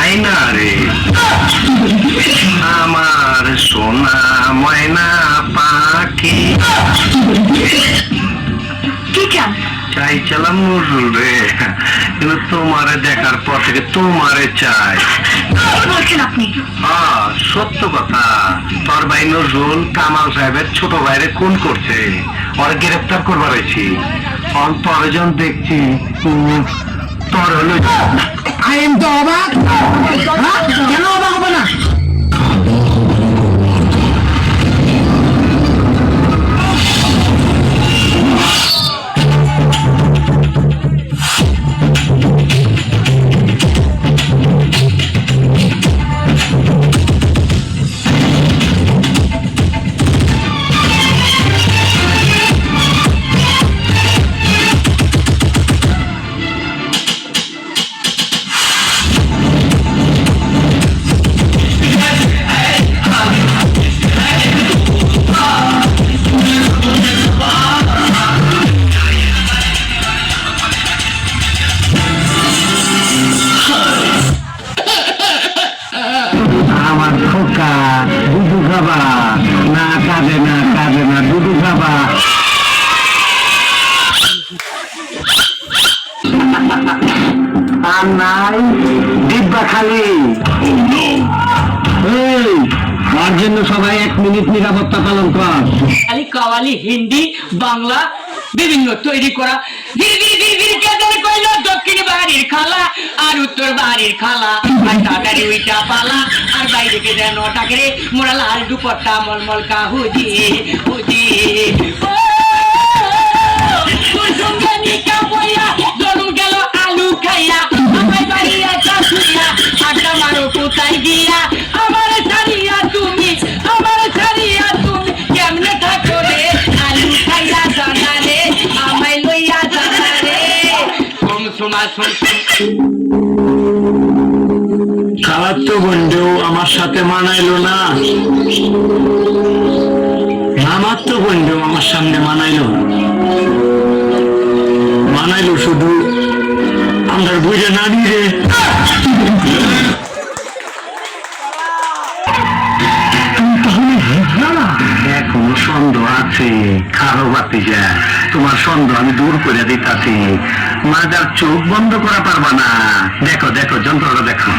আয়না রে আমার সোনা ময়না পাখি। কি চান? চাইছিলাম নজরুল রে, কিন্তু তোমারে দেখার পর থেকে তোমারে চাই। বলছেন আপনি? সত্য কথা। তোর ভাই নজরুল কামাল সাহেবের ছোট ভাইরে খুন করছে, ওর গ্রেফতার করবার হয়েছি। পরেজন দেখছি তোর হলো আই এম তো অবাক। কেন অবাক হবে না? আমার খোকা দুধু খাবা না? কাঁদে না, কাঁদে না, দুধু খাবা। আর নাই ডিব্বা খালি। তার জন্য সবাই 1 মিনিট নিরাপত্তা পালন কর। খালি কাওয়ালি হিন্দি বাংলা বিভিন্ন তৈরি করা কইল দক্ষিণ বাড়ির খালা আর উত্তর বাড়ির খালা আর টাকারে ওইটা পালা আর বাইরে কে যেন টাকারে মোরা লাল দুপট্টা মলমল কাহু দিয়ে হুদি জন্ম গেল আলু খাইয়া আমার বাড়ি একটা শুইয়া আড্ডা মারো কোথায় গিয়া আমার ছাড়িয়া তুমি কেমনে থাকো রে আলু খাইয়া জানা রে আমায় লইয়া জানা রে খালার তো বন্ধু আমার সাথে মানাইলো না, আমার তো বন্ধু আমার সামনে মানাইলো না, মানাইলো শুধু আমরা বুঝে না দিয়ে। এখনো সন্দেহ আছে, খারো বাতি যা তোমার সন্দেহ আমি দূর করে দিতাছি। মাজার চোখ বন্ধ করা পারবা না। দেখো দেখো যন্ত্রটা দেখো।